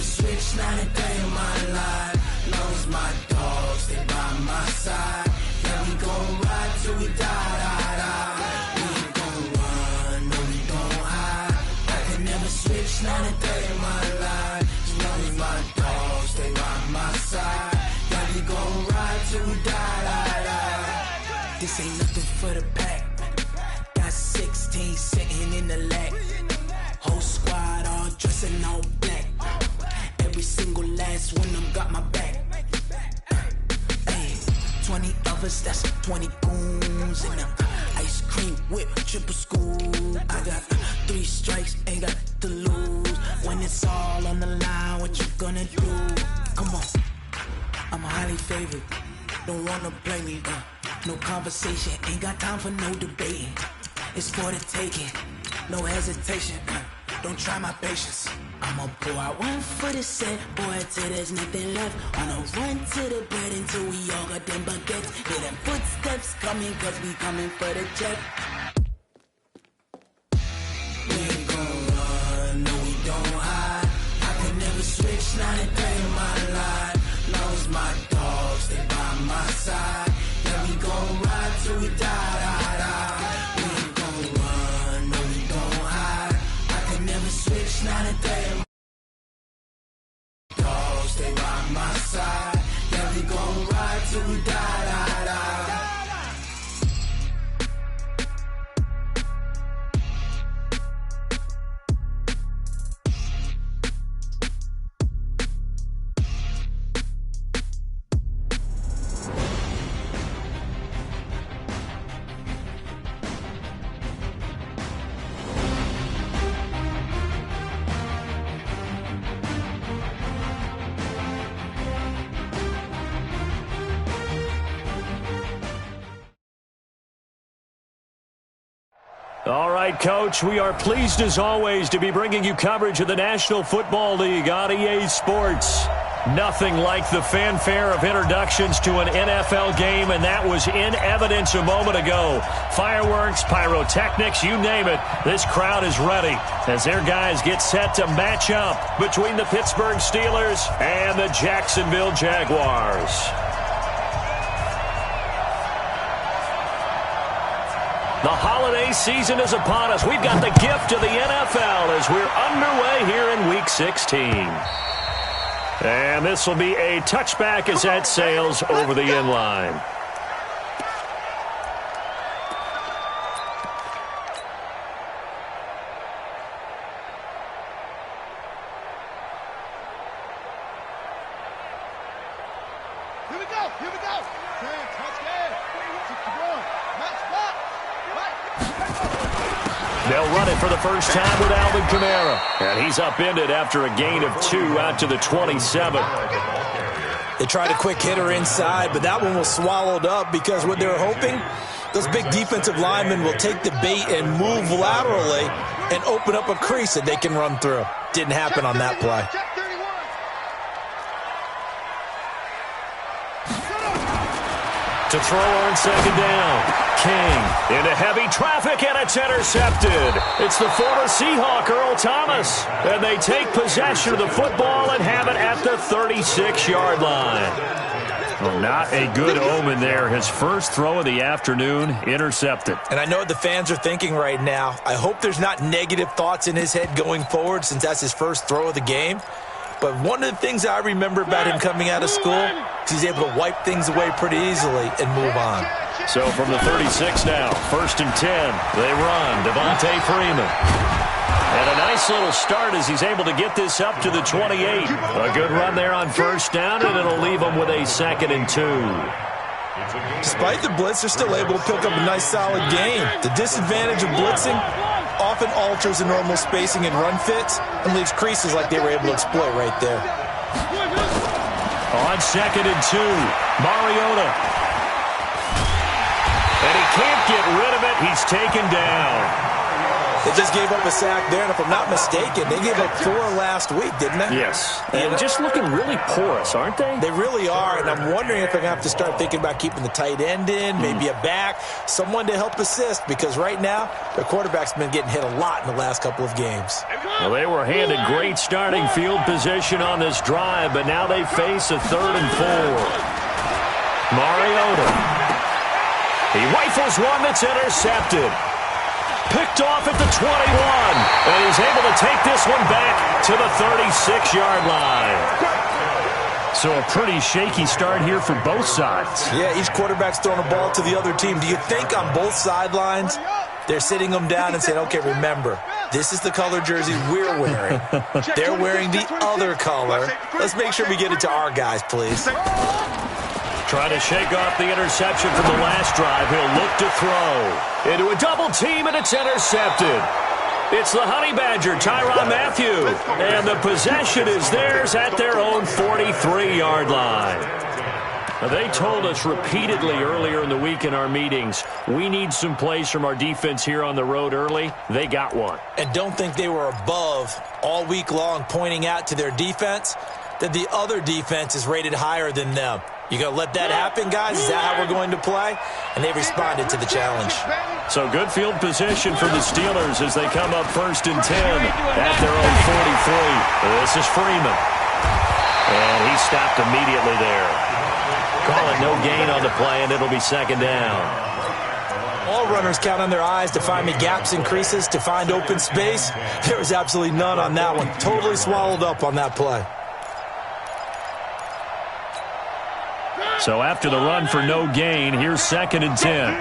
switch, not a day in my life. Long as my dogs, they by my side. Yeah, we gon' ride till we die, die, die. We ain't gon' run, no, we gon' hide. I can never switch, not a day in my life. As long as my dogs, they by my side. Yeah, we gon' ride till we die, die, die. This ain't nothing for the pack. Got 16 sitting in the lag. Whole squad all dressing all black. Every single last one of them got my back. Hey, 20 of us, that's 20 goons in them. Ice cream whip, triple scoop. I got 3 strikes, ain't got to lose. When it's all on the line, what you gonna do? Come on, I'm highly favored. Don't wanna play me, no conversation. Ain't got time for no debating. It's for the taking, no hesitation. Don't try my patience. I'ma pour out one for the set, boy, till there's nothing left. On a run to the bed until we all got them baguettes. Hear them footsteps coming, cause we coming for the jet. We ain't gon' run, no, we don't hide. I can never switch, not a day in my life. Long as my dogs, they by my side. Yeah, we gon' ride till we die, die, die. We ain't gon' run, no, we don't hide. I can never switch, not a day in my dogs, stay by my side. Yeah, we gon' ride till we die, die, die. All right, Coach, we are pleased as always to be bringing you coverage of the National Football League on EA Sports. Nothing like the fanfare of introductions to an NFL game, and that was in evidence a moment ago. Fireworks, pyrotechnics, you name it, this crowd is ready as their guys get set to match up between the Pittsburgh Steelers and the Jacksonville Jaguars. The holiday season is upon us. We've got the gift of the NFL as we're underway here in Week 16. And this will be a touchback as that sails over the end line. Here we go, here we go. Touchdown. They'll run it for the first time with Alvin Kamara. And he's upended after a gain of 2 out to the 27. They tried a quick hitter inside, but that one was swallowed up because what they're hoping, those big defensive linemen will take the bait and move laterally and open up a crease that they can run through. Didn't happen on that play. To throw on second down. King into heavy traffic, and it's intercepted. It's the former Seahawk, Earl Thomas. And they take possession of the football and have it at the 36-yard line. Well, not a good omen there. His first throw of the afternoon intercepted. And I know what the fans are thinking right now. I hope there's not negative thoughts in his head going forward since that's his first throw of the game. But one of the things I remember about him coming out of school is he's able to wipe things away pretty easily and move on. So from the 36 now, 1st and 10, they run. Devontae Freeman. And a nice little start as he's able to get this up to the 28. A good run there on first down, and it'll leave him with a 2nd and 2. Despite the blitz, they're still able to pick up a nice solid gain. The disadvantage of blitzing often alters the normal spacing and run fits and leaves creases like they were able to exploit right there. On 2nd and 2, Mariota. And he can't get rid of it. He's taken down. They just gave up a sack there, and if I'm not mistaken, they gave up 4 last week, didn't they? Yes. And just looking really porous, aren't they? They really are, and I'm wondering if they're going to have to start thinking about keeping the tight end in, maybe a back, someone to help assist, because right now, their quarterback's been getting hit a lot in the last couple of games. Well, they were handed great starting field position on this drive, but now they face a 3rd and 4. Mariota. He rifles one that's intercepted. Picked off at the 21, and he's able to take this one back to the 36-yard line. So a pretty shaky start here for both sides. Yeah, each quarterback's throwing a ball to the other team. Do you think on both sidelines they're sitting them down and saying, okay, remember, this is the color jersey we're wearing. They're wearing the other color. Let's make sure we get it to our guys, please. Trying to shake off the interception from the last drive. He'll look to throw. Into a double team, and it's intercepted. It's the Honey Badger, Tyrann Mathieu. And the possession is theirs at their own 43-yard line. Now, they told us repeatedly earlier in the week in our meetings, we need some plays from our defense here on the road early. They got one. And don't think they were above all week long pointing out to their defense that the other defense is rated higher than them. You going to let that happen, guys? Is that how we're going to play? And they responded to the challenge. So good field position for the Steelers as they come up 1st and 10 at their own 43. This is Freeman. And he stopped immediately there. Call it no gain on the play, and it'll be 2nd down. All runners count on their eyes to find me gaps and creases, to find open space. There was absolutely none on that one. Totally swallowed up on that play. So after the run for no gain, here's 2nd and 10.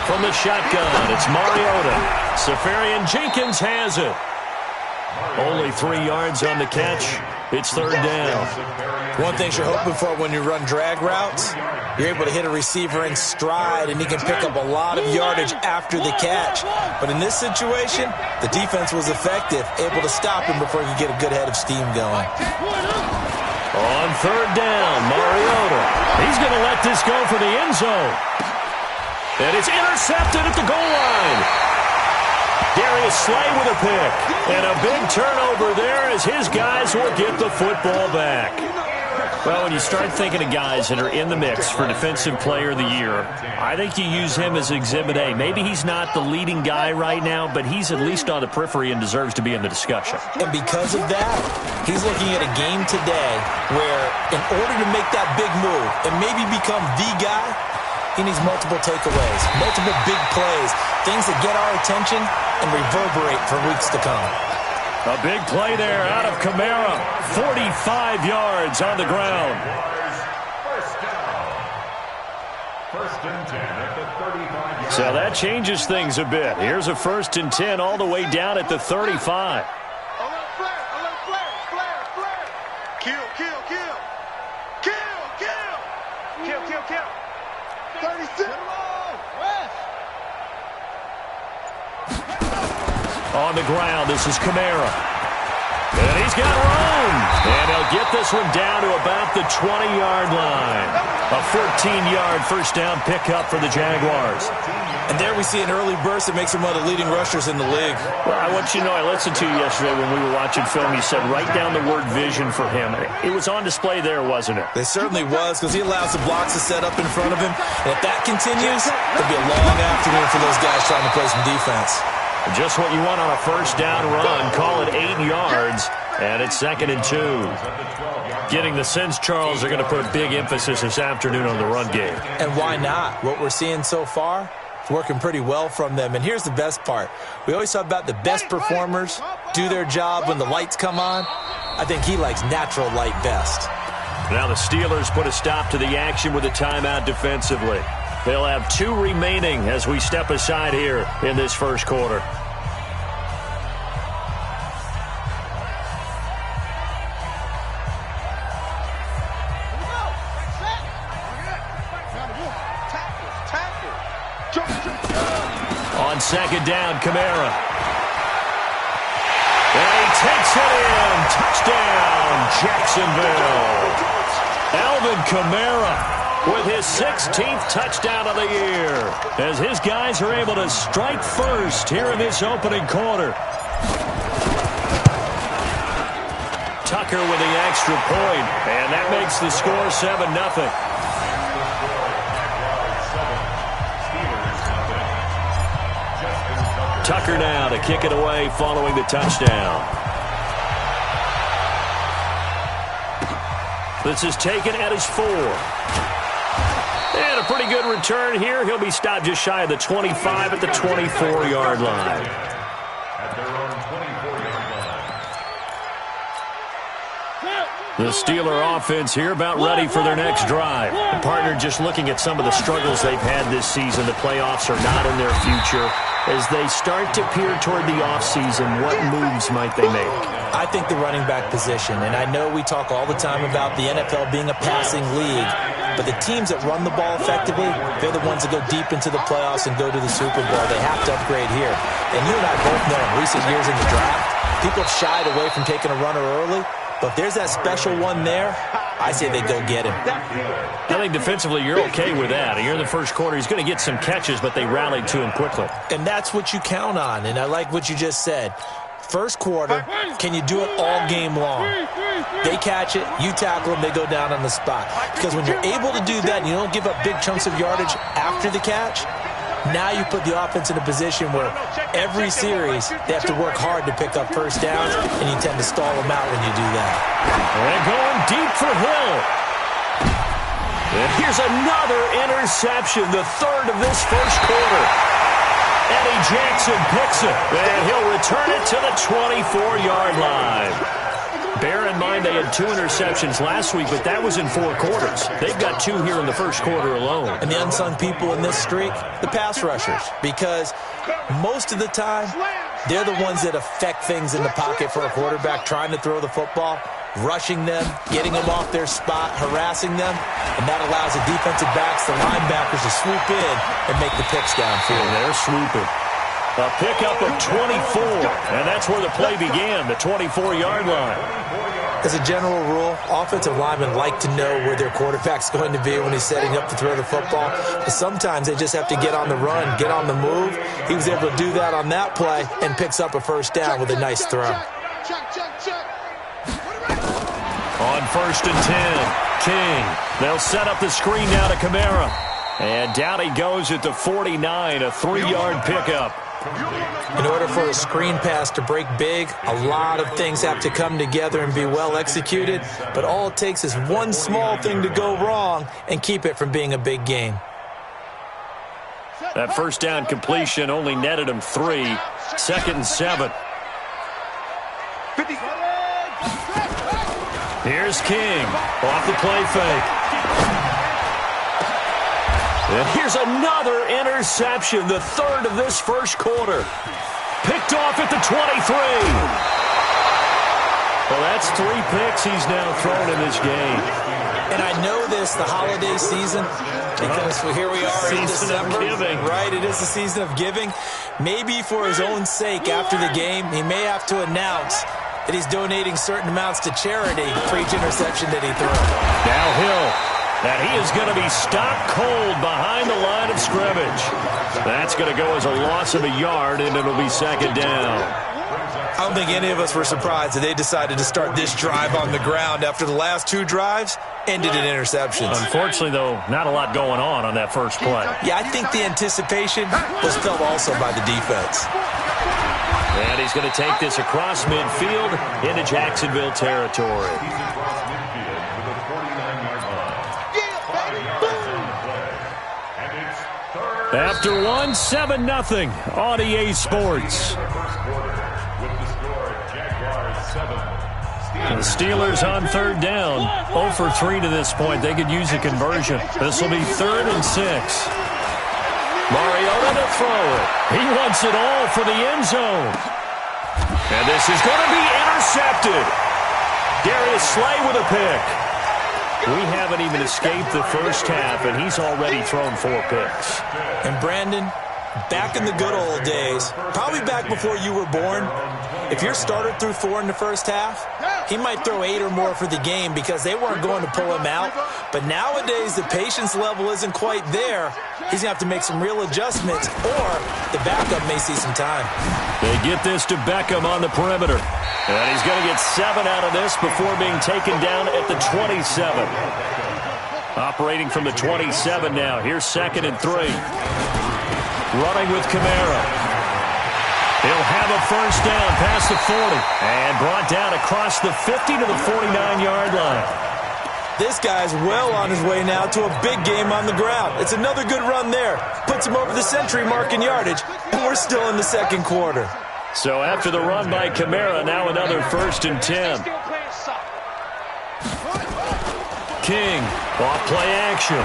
From the shotgun, it's Mariota. Safarian Jenkins has it. Only 3 yards on the catch. It's 3rd down. One thing you're hoping for when you run drag routes, you're able to hit a receiver in stride, and he can pick up a lot of yardage after the catch. But in this situation, the defense was effective, able to stop him before he could get a good head of steam going. On 3rd down, Mariota. He's going to let this go for the end zone. And it's intercepted at the goal line. Darius Slay with a pick. And a big turnover there as his guys will get the football back. Well, when you start thinking of guys that are in the mix for Defensive Player of the Year, I think you use him as Exhibit A. Maybe he's not the leading guy right now, but he's at least on the periphery and deserves to be in the discussion. And because of that, he's looking at a game today where in order to make that big move and maybe become the guy, he needs multiple takeaways, multiple big plays, things that get our attention and reverberate for weeks to come. A big play there out of Kamara. 45 yards on the ground. First and 10 at the 35. So that changes things a bit. Here's a 1st and 10 all the way down at the 35. Kill. 36. On the ground, this is Kamara. And he's got room. And he'll get this one down to about the 20-yard line. A 14-yard first down pickup for the Jaguars. And there we see an early burst that makes him one of the leading rushers in the league. Well, I want you to know, I listened to you yesterday when we were watching film. You said write down the word vision for him. It was on display there, wasn't it? It certainly was, because he allows the blocks to set up in front of him. And if that continues, it'll be a long afternoon for those guys trying to play some defense. Just what you want on a first down run. Call it 8 yards, and it's 2nd and 2. Getting the sense, Charles, they're going to put a big emphasis this afternoon on the run game. And why not? What we're seeing so far, it's working pretty well from them. And here's the best part. We always talk about the best performers do their job when the lights come on. I think he likes natural light best. Now the Steelers put a stop to the action with a timeout defensively. They'll have 2 remaining as we step aside here in this first quarter. On 2nd down, Kamara. And he takes it in. Touchdown, Jacksonville. Alvin Kamara with his 16th touchdown of the year, as his guys are able to strike first here in this opening quarter. Tucker with the extra point, and that makes the score 7-0. Tucker now to kick it away following the touchdown. This is taken at his 4. And a pretty good return here. He'll be stopped just shy of the 25 at the 24-yard line. At their own 24-yard line. The Steeler offense here about ready for their next drive. The partner just looking at some of the struggles they've had this season. The playoffs are not in their future. As they start to peer toward the offseason, what moves might they make? I think the running back position, and I know we talk all the time about the NFL being a passing league, but the teams that run the ball effectively, they're the ones that go deep into the playoffs and go to the Super Bowl. They have to upgrade here. And you and I both know in recent years in the draft, people have shied away from taking a runner early, but if there's that special one there, I say they go get him. I think defensively you're okay with that. You're in the first quarter. He's going to get some catches, but they rallied to him quickly. And that's what you count on, and I like what you just said. First quarter, can you do it all game long? They catch it, you tackle them, they go down on the spot. Because when you're able to do that and you don't give up big chunks of yardage after the catch, now you put the offense in a position where every series they have to work hard to pick up first downs, and you tend to stall them out when you do that. And going deep for Hill. And here's another interception, the third of this first quarter. Eddie Jackson picks it, and he'll return it to the 24-yard line. Bear in mind they had 2 interceptions last week, but that was in 4 quarters. They've got 2 here in the first quarter alone. And the unsung people in this streak, the pass rushers, because most of the time, they're the ones that affect things in the pocket for a quarterback trying to throw the football, rushing them, getting them off their spot, harassing them, and that allows the defensive backs, the linebackers, to swoop in and make the picks downfield. And they're swooping. A pickup of 24, and that's where the play began, the 24-yard line. As a general rule, offensive linemen like to know where their quarterback's going to be when he's setting up to throw the football. But sometimes they just have to get on the run, get on the move. He was able to do that on that play and picks up a first down with a nice throw. On 1st and 10, King. They'll set up the screen now to Kamara. And down he goes at the 49, a 3-yard pickup. In order for a screen pass to break big, a lot of things have to come together and be well executed, but all it takes is one small thing to go wrong and keep it from being a big gain. That first down completion only netted him 3. 2nd and 7. Here's King off the play fake. And here's another interception, the third of this first quarter. Picked off at the 23. Well, that's 3 picks he's now thrown in this game. And I know this, the holiday season, because here we are in December. Right, it is the season of giving. Maybe for his own sake after the game, he may have to announce that he's donating certain amounts to charity for each interception that he throws. Now Hill. And he is going to be stopped cold behind the line of scrimmage. That's going to go as a loss of a yard, and it'll be 2nd down. I don't think any of us were surprised that they decided to start this drive on the ground after the last 2 drives ended in interceptions. Unfortunately, though, not a lot going on that first play. Yeah, I think the anticipation was felt also by the defense. And he's going to take this across midfield into Jacksonville territory. After 1, 7-0 on EA Sports. The Steelers on 3rd down. 0 for 3 to this point. They could use a conversion. This will be 3rd and 6. Mariota to throw it. He wants it all for the end zone. And this is going to be intercepted. Darius Slay with a pick. We haven't even escaped the first half, and he's already thrown 4 picks. And Brandon, back in the good old days, probably back before you were born, If your starter threw 4 in the first half, he might throw 8 or more for the game because they weren't going to pull him out. But nowadays, the patience level isn't quite there. He's going to have to make some real adjustments, or the backup may see some time. They get this to Beckham on the perimeter. And he's going to get 7 out of this before being taken down at the 27. Operating from the 27 now. Here's 2nd and 3. Running with Kamara. He'll have a first down past the 40. And brought down across the 50 to the 49-yard line. This guy's well on his way now to a big game on the ground. It's another good run there. Puts him over the century mark in yardage. And we're still in the second quarter. So after the run by Kamara, now another 1st and 10. King, off play action.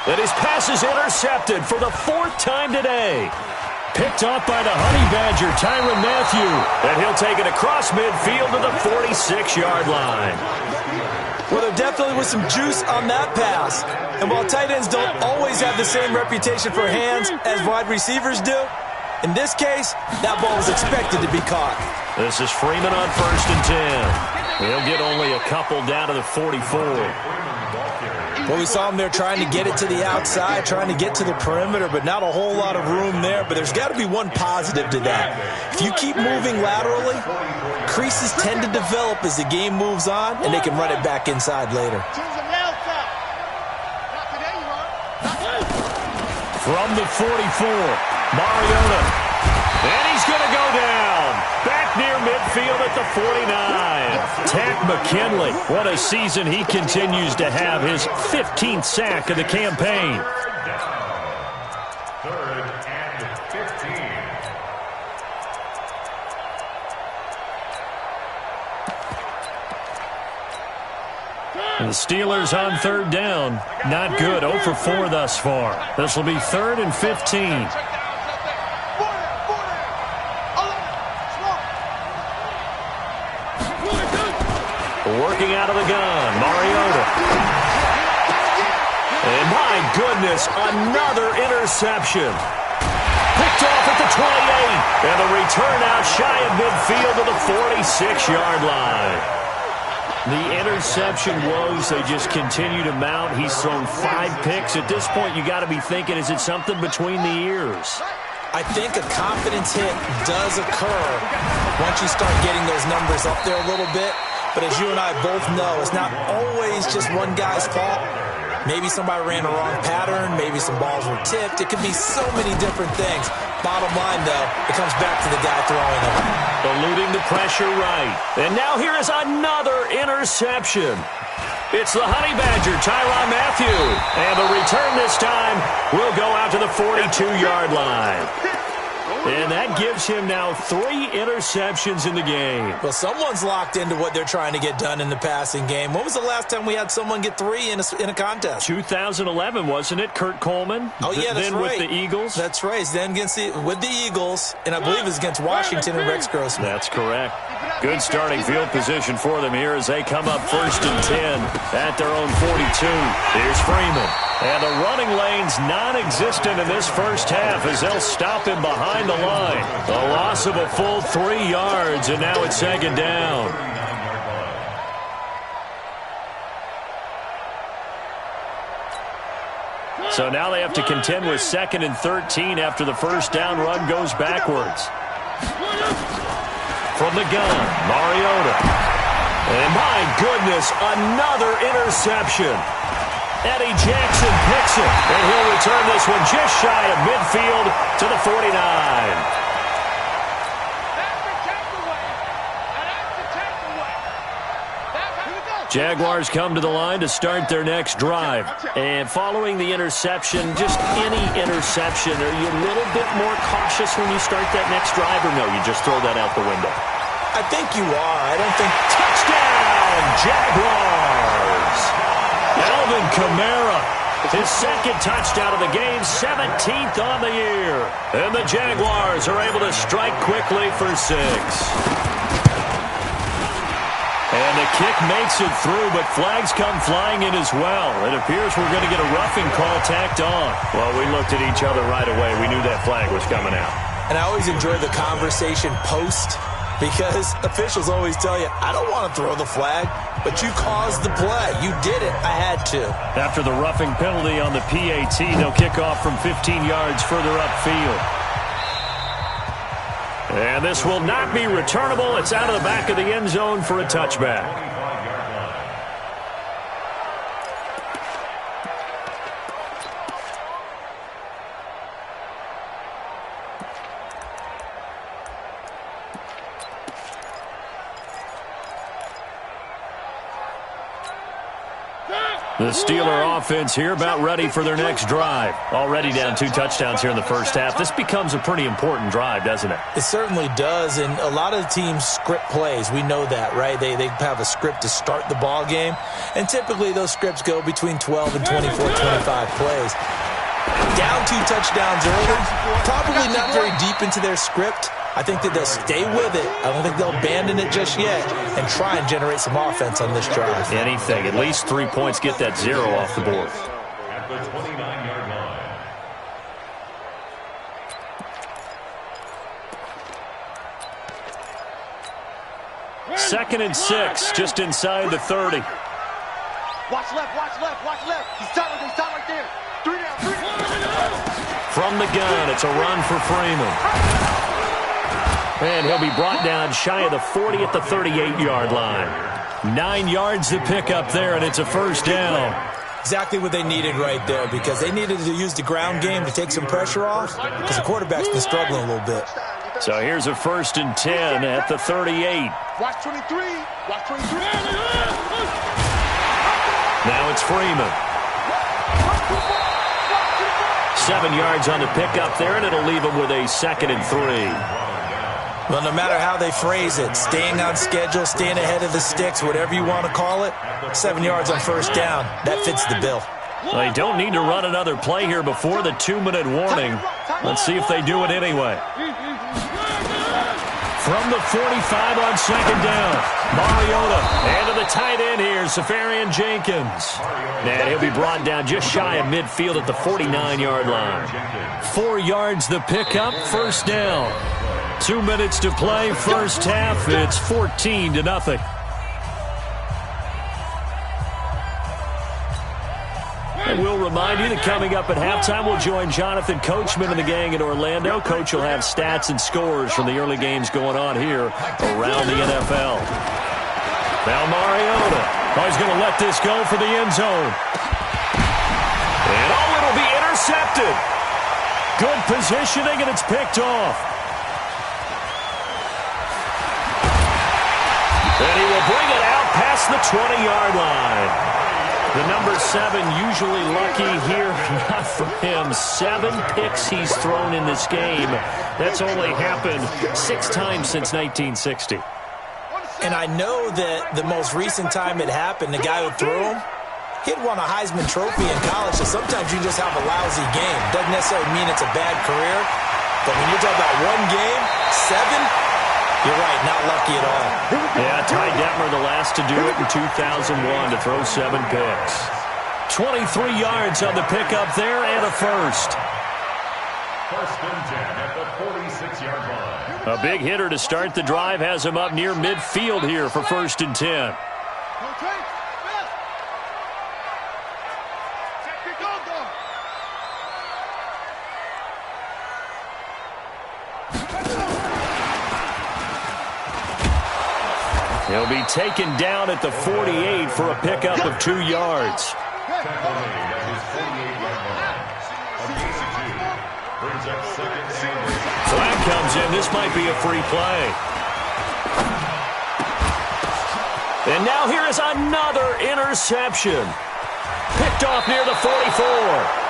And his pass is intercepted for the 4th time today. Picked off by the Honey Badger, Tyrann Mathieu. And he'll take it across midfield to the 46-yard line. Well, there definitely was some juice on that pass. And while tight ends don't always have the same reputation for hands as wide receivers do, in this case, that ball was expected to be caught. This is Freeman on 1st and 10. He'll get only a couple down to the 44. Well, we saw him there trying to get it to the outside, trying to get to the perimeter, but not a whole lot of room there. But there's got to be one positive to that. If you keep moving laterally, creases tend to develop as the game moves on, and they can run it back inside later. From the 44, Mariota. And he's going to go down. Back near midfield at the 49. Takk McKinley. What a season he continues to have. His 15th sack of the campaign. 3rd and 15. And the Steelers on 3rd down. Not good. 0 for 4 thus far. This will be 3rd and 15. Working out of the gun, Mariota. And my goodness, another interception. Picked off at the 28. And the return out shy of midfield to the 46-yard line. The interception woes, they just continue to mount. He's thrown 5 picks. At this point, you got to be thinking, is it something between the ears? I think a confidence hit does occur once you start getting those numbers up there a little bit. But as you and I both know, it's not always just one guy's fault. Maybe somebody ran a wrong pattern. Maybe some balls were tipped. It could be so many different things. Bottom line, though, it comes back to the guy throwing them. Eluding the pressure right. And now here is another interception. It's the Honey Badger, Tyrann Mathieu. And the return this time will go out to the 42-yard line. And that gives him now 3 interceptions in the game. Well, someone's locked into what they're trying to get done in the passing game. When was the last time we had someone get 3 in a contest? 2011, wasn't it? Kurt Coleman? Oh, yeah, that's then right. With the Eagles? That's right. Then with the Eagles, and I believe it's against Washington and Rex Grossman. That's correct. Good starting field position for them here as they come up 1st and 10 at their own 42. Here's Freeman. And the running lane's non-existent in this first half as they'll stop him behind the line. A loss of a full 3 yards, and now it's 2nd down. So now they have to contend with 2nd and 13 after the first down run goes backwards. From the gun, Mariota. And my goodness, another interception. Eddie Jackson picks it, and he'll return this one just shy of midfield to the 49. Jaguars come to the line to start their next drive. And following the interception, just any interception, are you a little bit more cautious when you start that next drive, or no, you just throw that out the window? I think you are. I don't think... Touchdown, Jaguars! Alvin Kamara, his 2nd touchdown of the game, 17th on the year. And the Jaguars are able to strike quickly for 6. And the kick makes it through, but flags come flying in as well. It appears we're going to get a roughing call tacked on. Well, we looked at each other right away. We knew that flag was coming out. And I always enjoy the conversation post, because officials always tell you, I don't want to throw the flag, but you caused the play. You did it. I had to. After the roughing penalty on the PAT, they'll kick off from 15 yards further upfield. And this will not be returnable. It's out of the back of the end zone for a touchback. The Steeler offense here about ready for their next drive. Already down 2 touchdowns here in the first half. This becomes a pretty important drive, doesn't it? It certainly does, and a lot of the teams script plays. We know that, right? They have a script to start the ball game, and typically those scripts go between 12 and 24, 25 plays. Down 2 touchdowns early, probably not very deep into their script. I think that they'll stay with it. I don't think they'll abandon it just yet and try and generate some offense on this drive. Anything. At least 3 points, get that 0 off the board. At the 29-yard line. 2nd and 6, just inside the 30. Watch left, watch left, watch left. He's tight right there. 3 down, 3 down. From the gun, it's a run for Freeman. And he'll be brought down shy of the 40 at the 38-yard line. 9 yards to pick up there, and it's a first down. Exactly what they needed right there, because they needed to use the ground game to take some pressure off, because the quarterback's been struggling a little bit. So here's a 1st and 10 at the 38. Watch 23. Watch 23. Now it's Freeman. 7 yards on the pickup there, and it'll leave him with a 2nd and 3. Well, no matter how they phrase it, staying on schedule, staying ahead of the sticks, whatever you want to call it, 7 yards on first down, that fits the bill. Well, they don't need to run another play here before the 2-minute warning. Let's see if they do it anyway. From the 45 on 2nd down, Mariota. And to the tight end here, Safarian Jenkins. And he'll be brought down just shy of midfield at the 49-yard line. 4 yards the pickup, first down. 2 minutes to play, first half. It's 14-0. And we'll remind you that coming up at halftime, we'll join Jonathan Coachman and the gang in Orlando. Coach will have stats and scores from the early games going on here around the NFL. Now Mariota. Oh, he's going to let this go for the end zone. And it'll be intercepted. Good positioning, and it's picked off. And he will bring it out past the 20-yard line. The number 7 usually lucky here. Not for him. 7 picks he's thrown in this game. That's only happened 6 times since 1960. And I know that the most recent time it happened, the guy who threw him, he'd won a Heisman Trophy in college, so sometimes you just have a lousy game. Doesn't necessarily mean it's a bad career, but when you're talking about one game, 7, you're right, not lucky at all. Yeah, Ty Detmer, the last to do it in 2001, to throw 7 picks. 23 yards on the pickup there, and a first. 1st and 10 at the 46-yard line. A big hitter to start the drive has him up near midfield here for 1st and 10. He'll be taken down at the 48 for a pickup of 2 yards. Tackle made at his 48-yard line. A gain of 2. Brings up 2nd and 7. Flag comes in. This might be a free play. And now here is another interception. Picked off near the 44.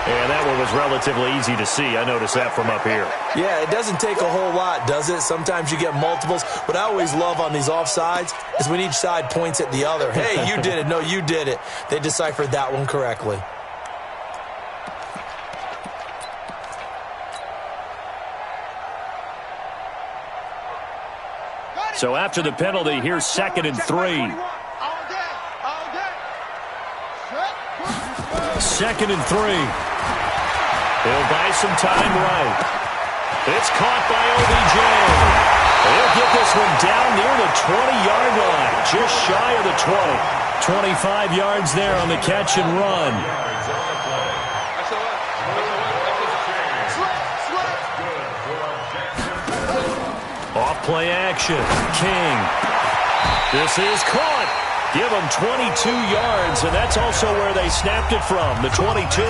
And that one was relatively easy to see. I noticed that from up here. Yeah, it doesn't take a whole lot, does it? Sometimes you get multiples. What I always love on these offsides is when each side points at the other. Hey, you did it. No, you did it. They deciphered that one correctly. So after the penalty, here's 2nd and 3. 2nd and 3. He'll buy some time right. It's caught by OBJ. He'll get this one down near the 20-yard line, just shy of the 20. 25 yards there on the catch and run. Off play action. King. This is caught. Give them 22 yards, and that's also where they snapped it from, the 22.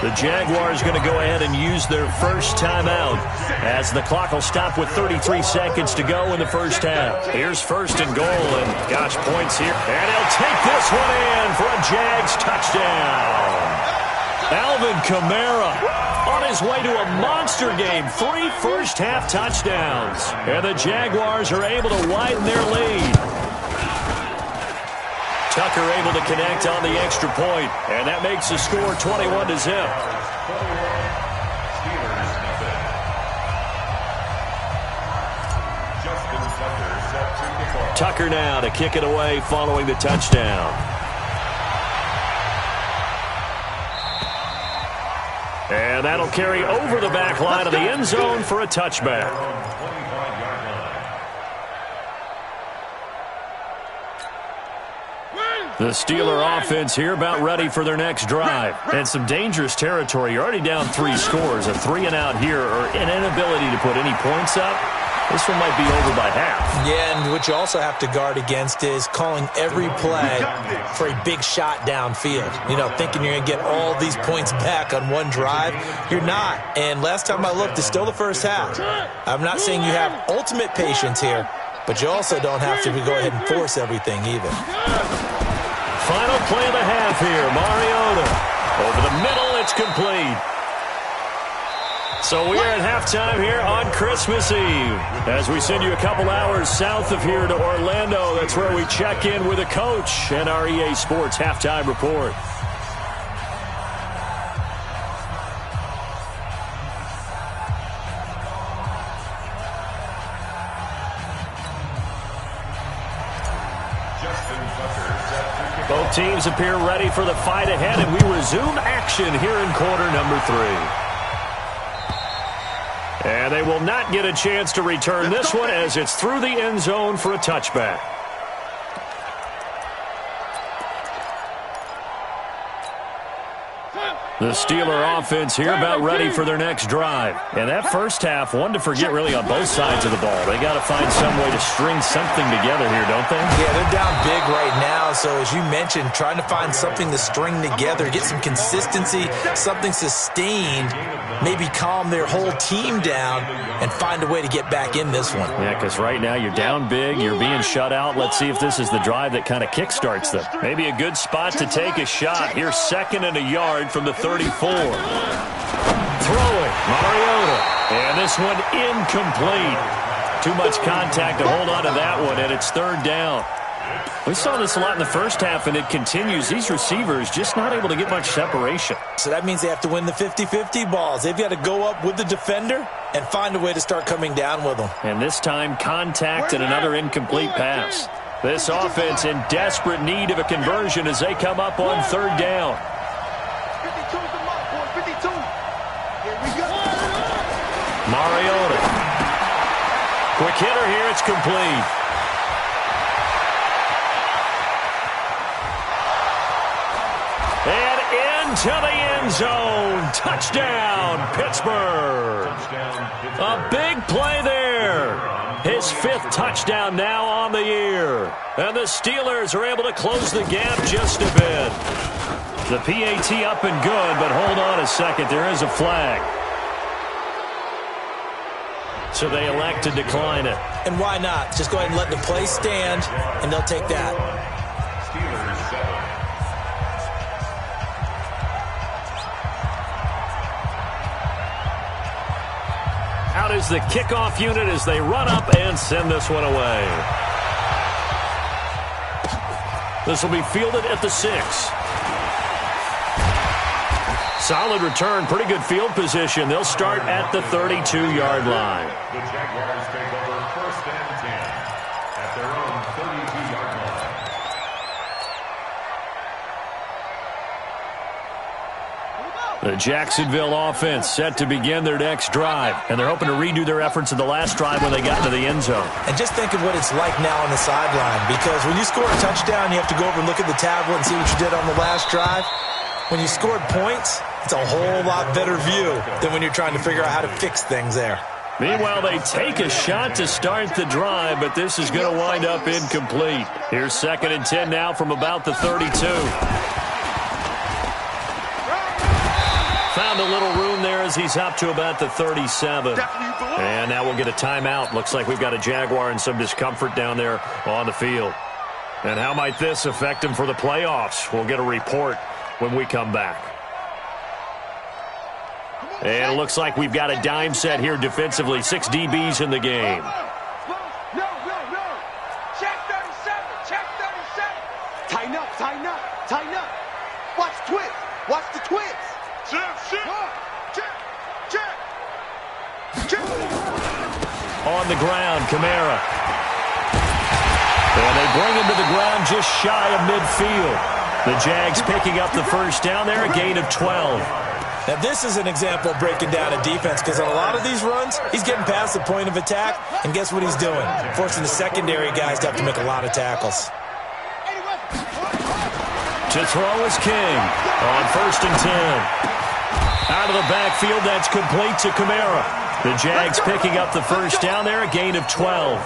The Jaguars going to go ahead and use their first timeout as the clock will stop with 33 seconds to go in the first half. Here's first and goal, and gosh, points here. And he'll take this one in for a Jags touchdown. Alvin Kamara on his way to a monster game. 3 first-half touchdowns. And the Jaguars are able to widen their lead. Tucker able to connect on the extra point, and that makes the score 21-0. Tucker now to kick it away following the touchdown. And that'll carry over the back line of the end zone for a touchback. The Steeler offense here about ready for their next drive. And some dangerous territory. You're already down 3 scores. A 3-and-out here or an inability to put any points up. This one might be over by half. Yeah, and what you also have to guard against is calling every play for a big shot downfield. You know, thinking you're going to get all these points back on one drive. You're not. And last time I looked, it's still the first half. I'm not saying you have ultimate patience here, but you also don't have to go ahead and force everything either. Final play of the half here. Mariota. Over the middle, it's complete. So we are at halftime here on Christmas Eve. As we send you a couple hours south of here to Orlando, that's where we check in with a coach and our EA Sports halftime report. Both teams appear ready for the fight ahead, and we resume action here in quarter number 3. And they will not get a chance to return this one as it's through the end zone for a touchback. The Steeler offense here about ready for their next drive. And that first half, one to forget really on both sides of the ball. They got to find some way to string something together here, don't they? Yeah, they're down big right now. So as you mentioned, trying to find something to string together, get some consistency, something sustained, maybe calm their whole team down and find a way to get back in this one. Yeah, because right now you're down big, you're being shut out. Let's see if this is the drive that kind of kickstarts them. Maybe a good spot to take a shot. Here's 2nd and a yard from the 34. Throwing, Mariota. And this one incomplete. Too much contact to hold on to that one, and it's 3rd down. We saw this a lot in the first half, and it continues. These receivers just not able to get much separation. So that means they have to win the 50-50 balls. They've got to go up with the defender and find a way to start coming down with them. And this time, contact and another incomplete pass. This offense in desperate need of a conversion as they come up on 3rd down. 52's the mark, boy. 52. Here we go. Mariota. Quick hitter here. It's complete. And into the end zone. Touchdown, Pittsburgh. A big play there. His 5th touchdown now on the year. And the Steelers are able to close the gap just a bit. The PAT up and good, but hold on a second. There is a flag. So they elect to decline it. And why not? Just go ahead and let the play stand, and they'll take that. Steelers 7. Out is the kickoff unit as they run up and send this one away. This will be fielded at the 6. Solid return, pretty good field position. They'll start at the 32-yard line. The Jaguars take over 1st and 10 at their own 32-yard line. Move out. The Jacksonville offense set to begin their next drive, and they're hoping to redo their efforts in the last drive when they got into the end zone. And just think of what it's like now on the sideline, because when you score a touchdown, you have to go over and look at the tablet and see what you did on the last drive. When you scored points, it's a whole lot better view than when you're trying to figure out how to fix things there. Meanwhile, they take a shot to start the drive, but this is going to wind up incomplete. Here's 2nd and 10 now from about the 32. Found a little room there as he's up to about the 37. And now we'll get a timeout. Looks like we've got a Jaguar in some discomfort down there on the field. And how might this affect him for the playoffs? We'll get a report when we come back. And it looks like we've got a dime set here defensively. 6 DBs in the game. No. Check 37. Tighten up. Watch twist. Watch the twist. Check. On the ground, Kamara. And they bring him to the ground just shy of midfield. The Jags picking up the first down there, a gain of 12. Now, this is an example of breaking down a defense, because on a lot of these runs, he's getting past the point of attack, and guess what he's doing? Forcing the secondary guys to have to make a lot of tackles. To throw is King on 1st and 10. Out of the backfield, that's complete to Kamara. The Jags picking up the first down there, a gain of 12.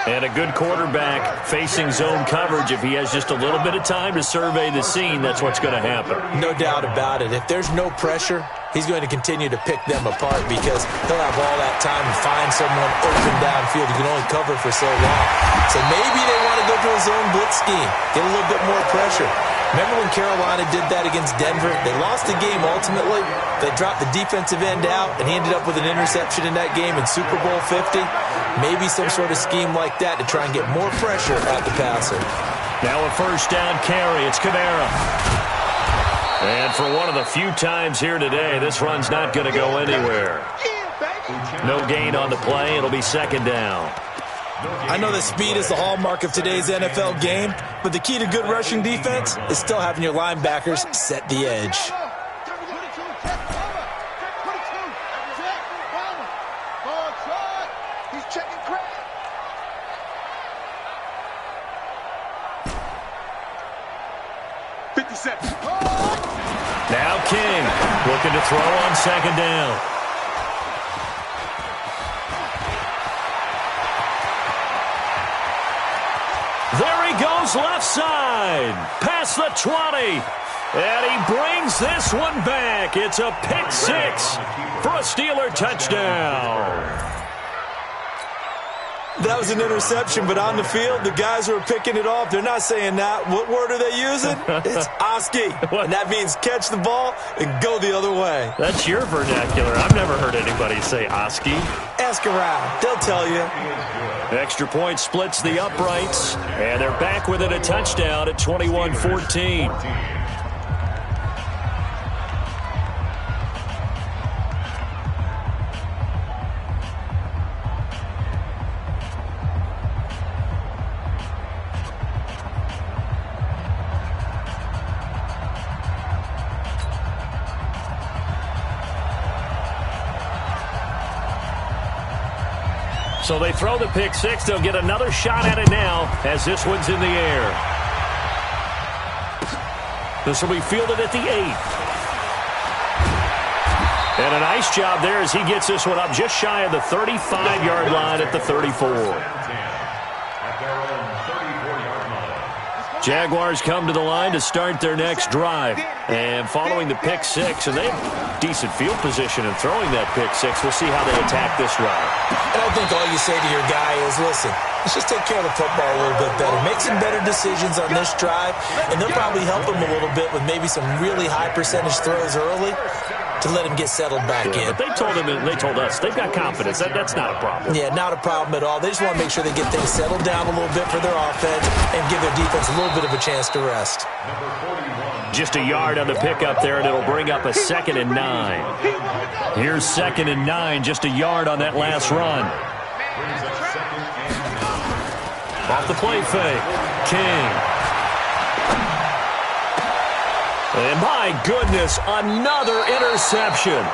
And a good quarterback facing zone coverage. If he has just a little bit of time to survey the scene, that's what's going to happen. No doubt about it. If there's no pressure, he's going to continue to pick them apart, because he'll have all that time to find someone open downfield. You can only cover for so long. So maybe they want to go to a zone blitz scheme, get a little bit more pressure. Remember when Carolina did that against Denver? They lost the game ultimately. They dropped the defensive end out, and he ended up with an interception in that game in Super Bowl 50. Maybe some sort of scheme like that to try and get more pressure at the passer. Now a first down carry. It's Kamara. And for one of the few times here today, this run's not going to go anywhere. No gain on the play. It'll be 2nd down. I know that speed is the hallmark of today's NFL game, but the key to good rushing defense is still having your linebackers set the edge. Now King looking to throw on 2nd down. There he goes left side. Past the 20. And he brings this one back. It's a pick 6 for a Steeler touchdown. That was an interception, but on the field, the guys who are picking it off, they're not saying that. What word are they using? It's Oski. And that means catch the ball and go the other way. That's your vernacular. I've never heard anybody say Oski. Ask around. They'll tell you. Extra point splits the uprights, and they're back within a touchdown at 21-14. So they throw the pick 6. They'll get another shot at it now as this one's in the air. This will be fielded at the 8. And a nice job there as he gets this one up just shy of the 35-yard line at the 34. Jaguars come to the line to start their next drive. And following the pick 6, and they have decent field position in throwing that pick 6. We'll see how they attack this drive. And I think all you say to your guy is, listen, let's just take care of the football a little bit better. Make some better decisions on this drive, and they'll probably help him a little bit with maybe some really high percentage throws early to let him get settled back in. But they told us they've got confidence. That's not a problem. Yeah, not a problem at all. They just want to make sure they get things settled down a little bit for their offense and give their defense a little bit of a chance to rest. Just a yard on the pickup there, and it'll bring up a 2nd and 9. Here's 2nd and 9, just a yard on that last run. Off the play fake, King. And my goodness, another interception.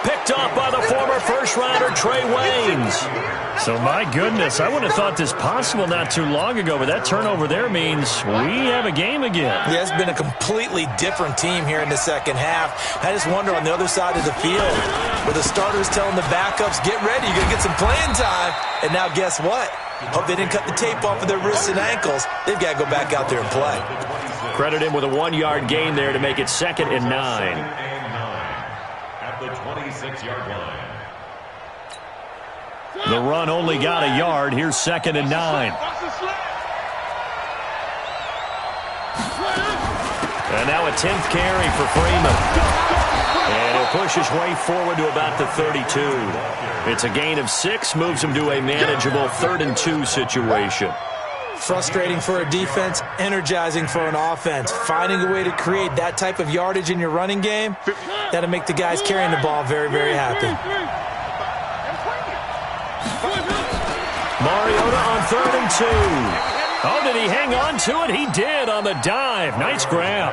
Picked off by the former first-rounder Trey Waynes. So, my goodness, I wouldn't have thought this possible not too long ago, but that turnover there means we have a game again. Yeah, it's been a completely different team here in the second half. I just wonder on the other side of the field, where the starters telling the backups, get ready, you're going to get some playing time. And now guess what? Hope they didn't cut the tape off of their wrists and ankles. They've got to go back out there and play. Credit him with a 1-yard gain there to make it 2nd and 9. The 26-yard line. The run only got a yard. Here's 2nd and 9. And now a 10th carry for Freeman. And he'll push his way forward to about the 32. It's a gain of 6, moves him to a manageable 3rd and 2 situation. Frustrating for a defense, energizing for an offense. Finding a way to create that type of yardage in your running game, that'll make the guys carrying the ball very, very happy. Mariota on 3rd and 2. Oh, did he hang on to it? He did on the dive. Nice grab.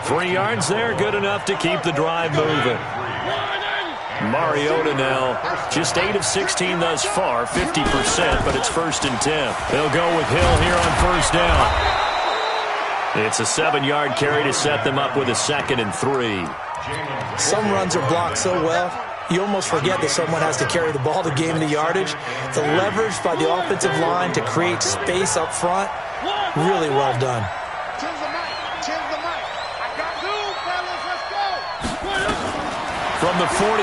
3 yards there, good enough to keep the drive moving. Mariota now just 8 of 16 thus far, 50%, but it's 1st and 10. They'll go with Hill here on 1st down. It's a 7-yard carry to set them up with a 2nd and 3. Some runs are blocked so well, you almost forget that someone has to carry the ball to gain the yardage. The leverage by the offensive line to create space up front, really well done. From the 41,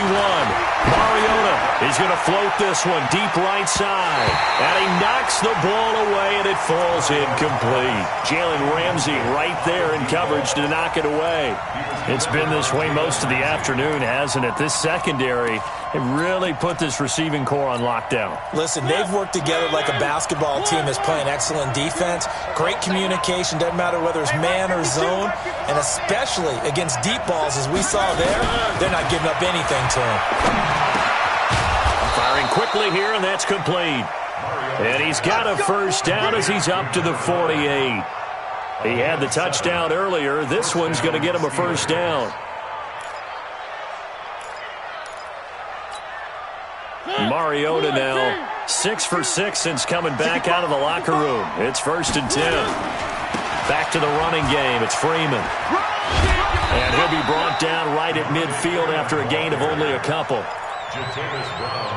Mariota is going to float this one deep right side. And he knocks the ball away, and it falls incomplete. Jalen Ramsey right there in coverage to knock it away. It's been this way most of the afternoon, hasn't it? This secondary, it really put this receiving core on lockdown. Listen, they've worked together like a basketball team that's playing excellent defense. Great communication, doesn't matter whether it's man or zone. And especially against deep balls, as we saw there, they're not giving up anything to him. Firing quickly here, and that's complete. And he's got a 1st down as he's up to the 48. He had the touchdown earlier. This one's going to get him a 1st down. Mariota now 6 for 6 since coming back out of the locker room. It's 1st and 10. Back to the running game. It's Freeman. And he'll be brought down right at midfield after a gain of only a couple.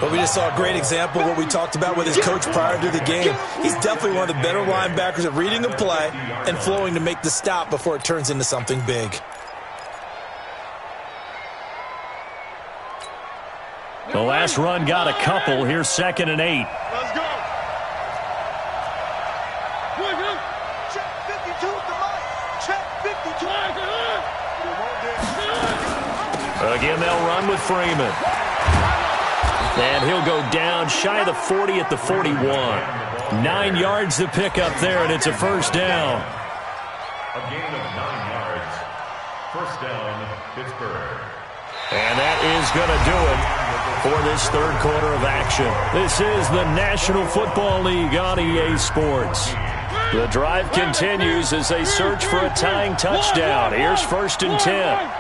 But we just saw a great example of what we talked about with his coach prior to the game. He's definitely one of the better linebackers at reading a play and flowing to make the stop before it turns into something big. The last run got a couple. Here's 2nd and 8. Let's go. Check 52 to Mike. Check 52. Again, they'll run with Freeman. And he'll go down shy of the 40 at the 41. 9 yards to pick up there, and it's a 1st down. A gain of 9 yards. 1st down, Pittsburgh. And that is going to do it for this 3rd quarter of action. This is the National Football League on EA Sports. The drive continues as they search for a tying touchdown. Here's 1st and 10.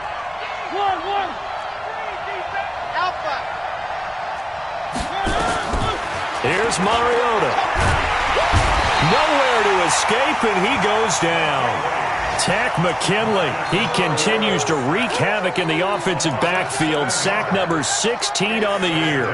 Here's Mariota. Nowhere to escape, and he goes down. Tack McKinley. He continues to wreak havoc in the offensive backfield. Sack number 16 on the year.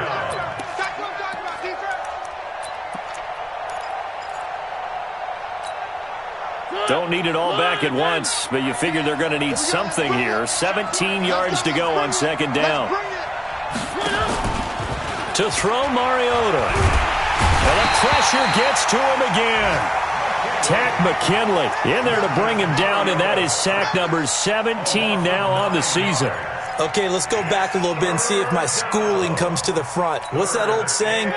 Don't need it all back at once, but you figure they're going to need something here. 17 yards to go on 2nd down. To throw Mariota. And the pressure gets to him again. Tack McKinley in there to bring him down, and that is sack number 17 now on the season. Okay, let's go back a little bit and see if my schooling comes to the front. What's that old saying?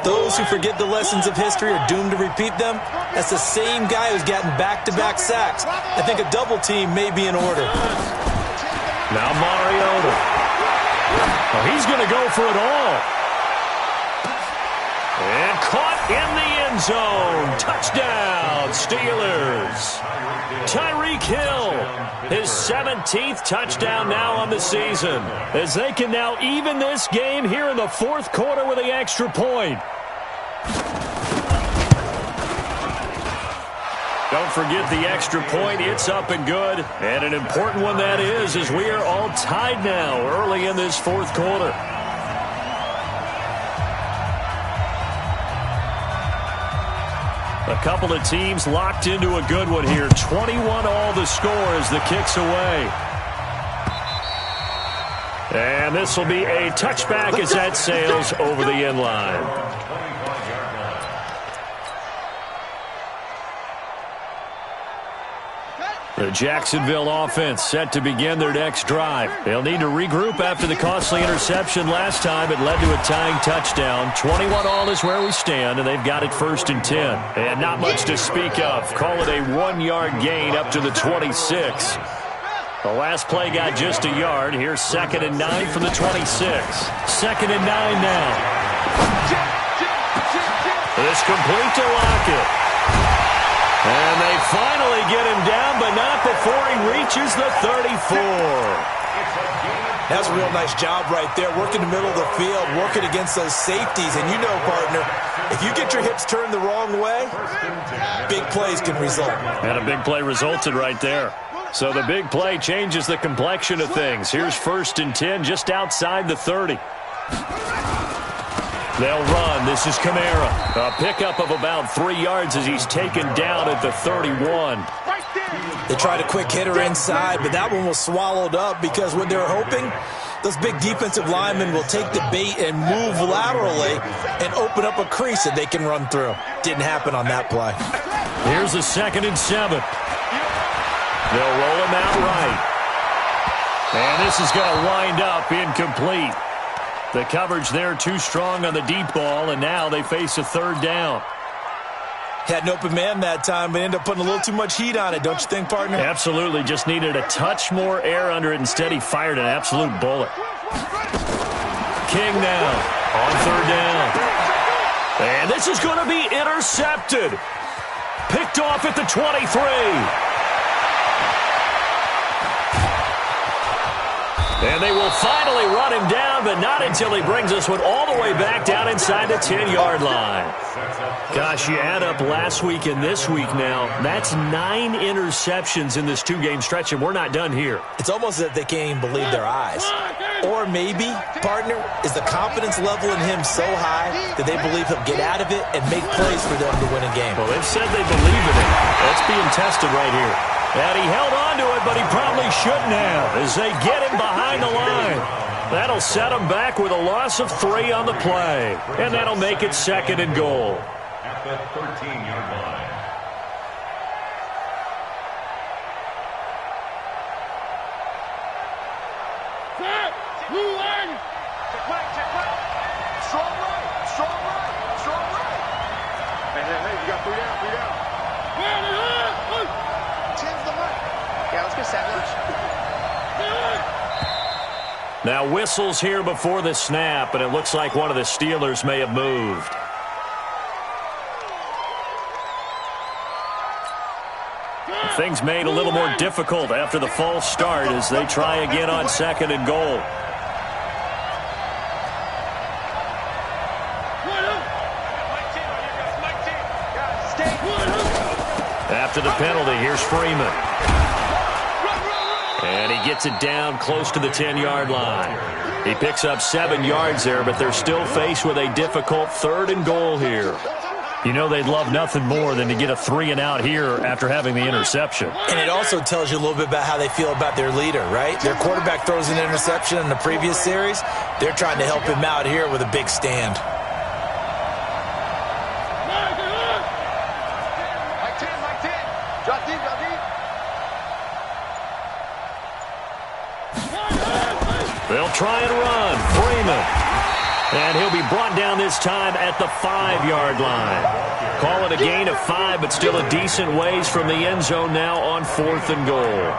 Those who forget the lessons of history are doomed to repeat them. That's the same guy who's gotten back-to-back sacks. I think a double team may be in order. Now Mariota. Well, he's going to go for it all. And caught in the end end zone. Touchdown, Steelers. Tyreek Hill, his 17th touchdown now on the season, as they can now even this game here in the fourth quarter with the extra point. Don't forget the extra point. It's up and good. And an important one that is, as we are all tied now early in this fourth quarter. A couple of teams locked into a good one here. 21 all the score as the kick's away. And this will be a touchback as that sails over the end line. The Jacksonville offense set to begin their next drive. They'll need to regroup after the costly interception last time. It led to a tying touchdown. 21 all is where we stand, and they've got it 1st and 10. And not much to speak of. Call it a 1-yard gain up to the 26. The last play got just a yard. Here's 2nd and 9 from the 26. 2nd and 9 now. This complete to Lockett. And they finally get him down, but not before he reaches the 34. That's a real nice job right there, working the middle of the field, working against those safeties. And you know, partner, if you get your hips turned the wrong way, big plays can result. And a big play resulted right there. So the big play changes the complexion of things. Here's 1st and 10 just outside the 30. They'll run. This is Kamara. A pickup of about 3 yards as he's taken down at the 31. They tried a quick hitter inside, but that one was swallowed up because what they're hoping, those big defensive linemen will take the bait and move laterally and open up a crease that they can run through. Didn't happen on that play. Here's a 2nd and 7. They'll roll him out right. And this is going to wind up incomplete. The coverage there too strong on the deep ball, and now they face a 3rd down. Had an open man that time, but ended up putting a little too much heat on it, don't you think, partner? Absolutely. Just needed a touch more air under it. Instead, he fired an absolute bullet. King now on 3rd down. And this is going to be intercepted. Picked off at the 23. And they will finally run him down, but not until he brings this one all the way back down inside the 10-yard line. Gosh, you add up last week and this week now, that's 9 interceptions in this 2-game stretch, and we're not done here. It's almost as if they can't even believe their eyes. Or maybe, partner, is the confidence level in him so high that they believe he'll get out of it and make plays for them to win a game. Well, they've said they believe in it. That's being tested right here. And he held on to it, but he probably shouldn't have as they get him behind the line. That'll set him back with a loss of 3 on the play. And that'll make it 2nd and goal. At the 13-yard line. Check right. Strong right. Hey, you got 3 down. Yeah, let's go sandwich. Now whistles here before the snap, and it looks like one of the Steelers may have moved. Things made a little more difficult after the false start as they try again on 2nd and goal. After the penalty, here's Freeman. And he gets it down close to the 10-yard line. He picks up 7 yards there, but they're still faced with a difficult 3rd and goal here. You know they'd love nothing more than to get a 3-and-out here after having the interception. And it also tells you a little bit about how they feel about their leader, right? Their quarterback throws an interception in the previous series. They're trying to help him out here with a big stand. They'll try and run. Freeman. And he'll be brought down this time at the 5-yard line. Call it a gain of 5, but still a decent ways from the end zone now on 4th and goal.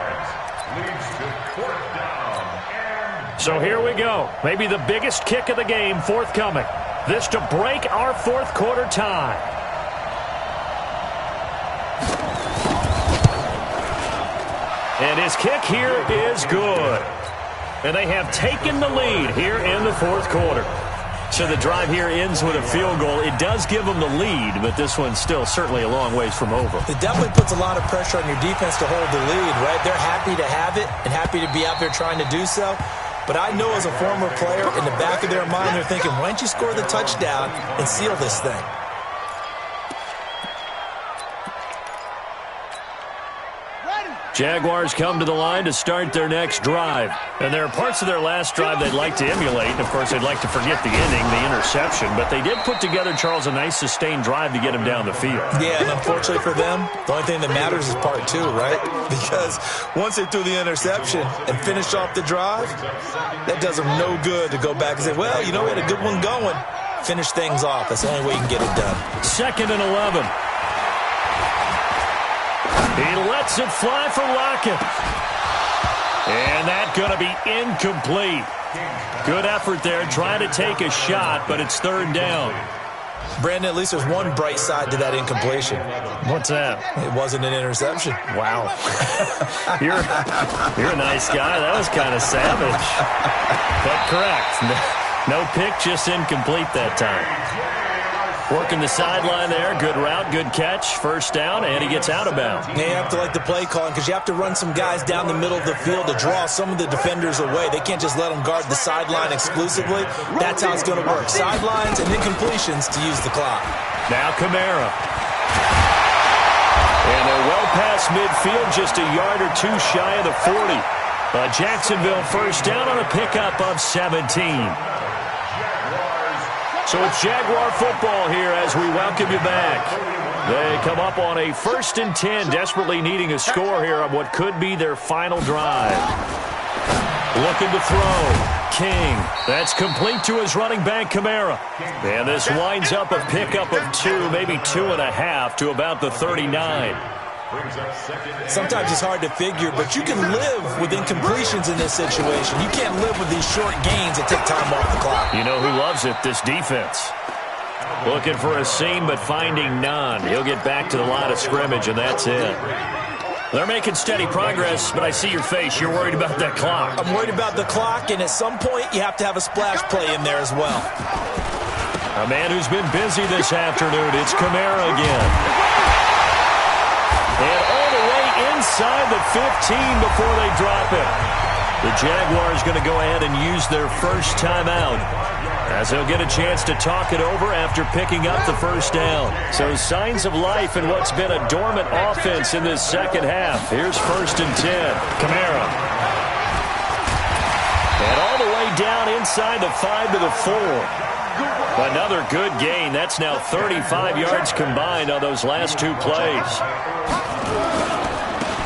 So here we go. Maybe the biggest kick of the game forthcoming. This to break our fourth quarter tie. And his kick here is good. And they have taken the lead here in the fourth quarter. So the drive here ends with a field goal. It does give them the lead, but this one's still certainly a long ways from over. It definitely puts a lot of pressure on your defense to hold the lead, right? They're happy to have it and happy to be out there trying to do so. But I know as a former player, in the back of their mind, they're thinking, why don't you score the touchdown and seal this thing? Jaguars come to the line to start their next drive. And there are parts of their last drive they'd like to emulate. And, of course, they'd like to forget the ending, the interception. But they did put together, Charles, a nice sustained drive to get him down the field. Yeah, and unfortunately for them, the only thing that matters is part two, right? Because once they threw the interception and finished off the drive, that does them no good to go back and say, well, you know, we had a good one going. Finish things off. That's the only way you can get it done. 2nd and 11. He lets it fly for Lockett. And that's going to be incomplete. Good effort there, trying to take a shot, but it's 3rd down. Brandon, at least there's one bright side to that incompletion. What's that? It wasn't an interception. Wow. You're a nice guy. That was kind of savage. But correct. No pick, just incomplete that time. Working the sideline there. Good route, good catch. 1st down, and he gets out of bounds. Yeah, you have to like the play calling because you have to run some guys down the middle of the field to draw some of the defenders away. They can't just let them guard the sideline exclusively. That's how it's going to work. Sidelines and incompletions to use the clock. Now Kamara. And they're well past midfield, just a yard or two shy of the 40. Jacksonville 1st down on a pickup of 17. So it's Jaguar football here as we welcome you back. They come up on a 1st and 10, desperately needing a score here on what could be their final drive. Looking to throw. King. That's complete to his running back, Kamara. And this winds up a pickup of 2, maybe 2.5 to about the 39. Sometimes it's hard to figure, but you can live with incompletions in this situation. You can't live with these short gains that take time off the clock. You know who loves it? This defense. Looking for a seam, but finding none. He'll get back to the line of scrimmage, and that's it. They're making steady progress, but I see your face. You're worried about that clock. I'm worried about the clock, and at some point, you have to have a splash play in there as well. A man who's been busy this afternoon. It's Kamara again. And all the way inside the 15 before they drop it. The Jaguars going to go ahead and use their first timeout as they'll get a chance to talk it over after picking up the 1st down. So signs of life in what's been a dormant offense in this second half. Here's 1st and 10. Kamara. And all the way down inside the 5 to the 4. Another good gain. That's now 35 yards combined on those last 2 plays.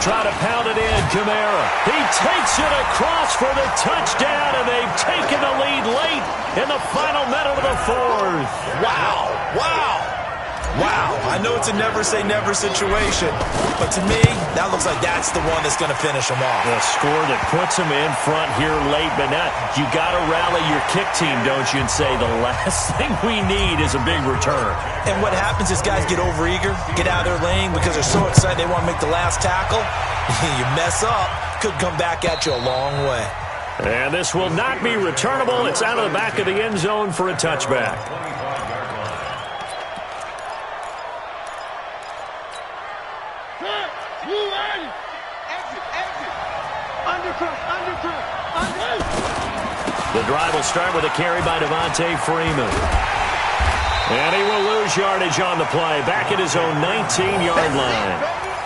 Try to pound it in, Kamara. He takes it across for the touchdown, and they've taken the lead late in the final minute of the 4th. Wow, wow. Wow, I know it's a never-say-never situation, but to me, that looks like that's the one that's going to finish them off. A score that puts them in front here late, but now you got to rally your kick team, don't you, and say the last thing we need is a big return. And what happens is guys get overeager, get out of their lane because they're so excited they want to make the last tackle. You mess up, could come back at you a long way. And this will not be returnable. It's out of the back of the end zone for a touchback. The drive will start with a carry by Devontae Freeman. And he will lose yardage on the play, back at his own 19-yard line.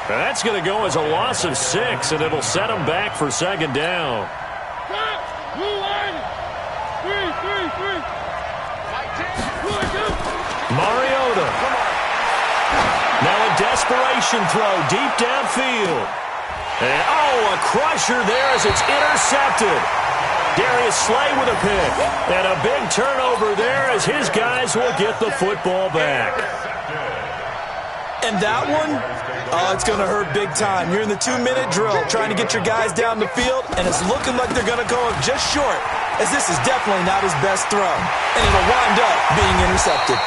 That's going to go as a loss of 6, and it'll set him back for 2nd down. Mariota. Now a desperation throw deep downfield. And, a crusher there as it's intercepted. Darius Slay with a pick. And a big turnover there as his guys will get the football back. And that one, it's going to hurt big time. You're in the 2-minute drill trying to get your guys down the field, and it's looking like they're going to go up just short, as this is definitely not his best throw. And it'll wind up being intercepted.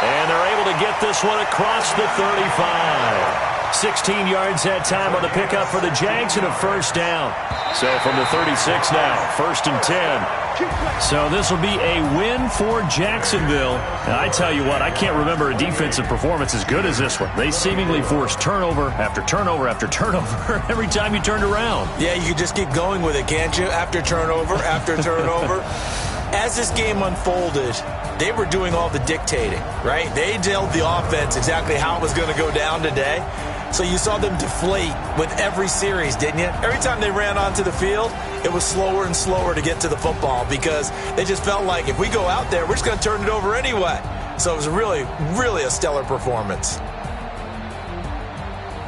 And they're able to get this one across the 35. 16 yards that time on the pickup for the Jags and a first down. So from the 36 now, 1st and 10. So this will be a win for Jacksonville. And I tell you what, I can't remember a defensive performance as good as this one. They seemingly forced turnover after turnover after turnover every time you turned around. Yeah, you can just keep going with it, can't you? After turnover, after turnover. As this game unfolded, they were doing all the dictating, right? They told the offense exactly how it was going to go down today. So you saw them deflate with every series, didn't you? Every time they ran onto the field, it was slower and slower to get to the football because they just felt like if we go out there, we're just going to turn it over anyway. So it was really, really a stellar performance.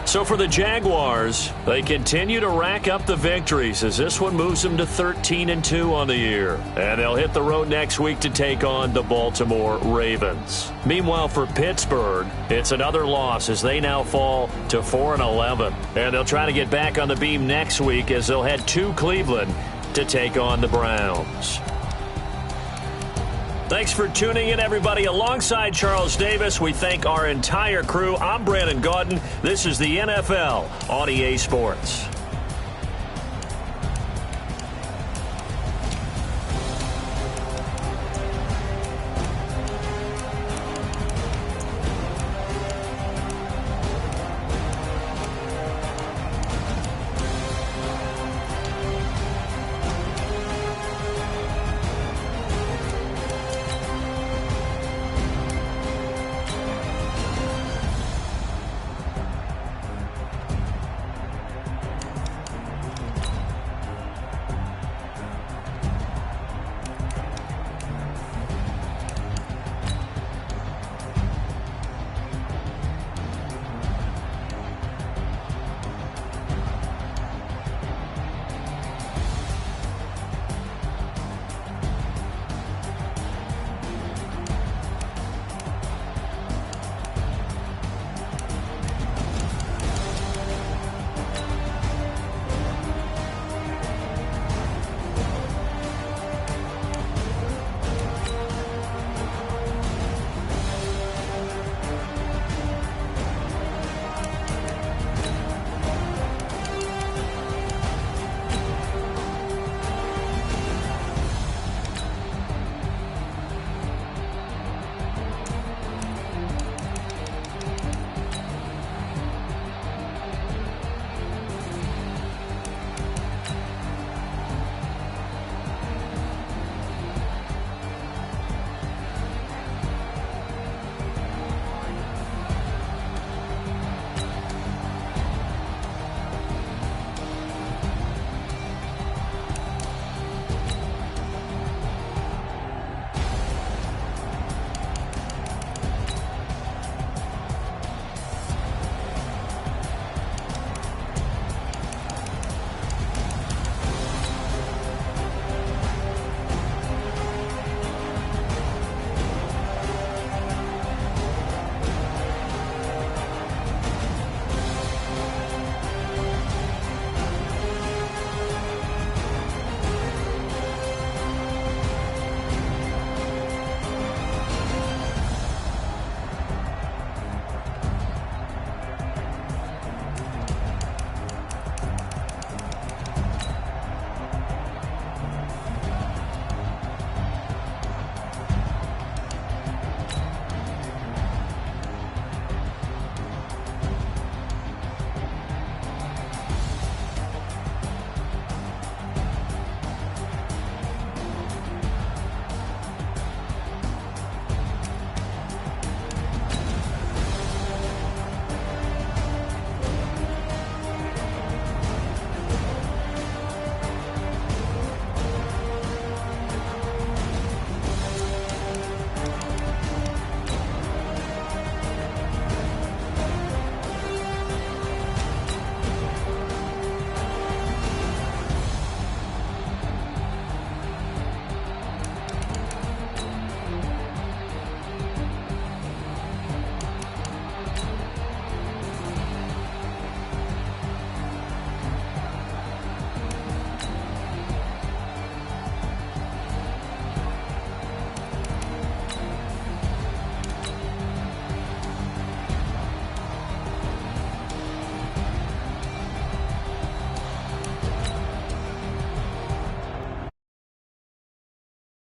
So for the Jaguars, they continue to rack up the victories as this one moves them to 13-2 on the year. And they'll hit the road next week to take on the Baltimore Ravens. Meanwhile, for Pittsburgh, it's another loss as they now fall to 4-11. And they'll try to get back on the beam next week as they'll head to Cleveland to take on the Browns. Thanks for tuning in, everybody. Alongside Charles Davis, we thank our entire crew. I'm Brandon Gaudin. This is the NFL on EA Sports.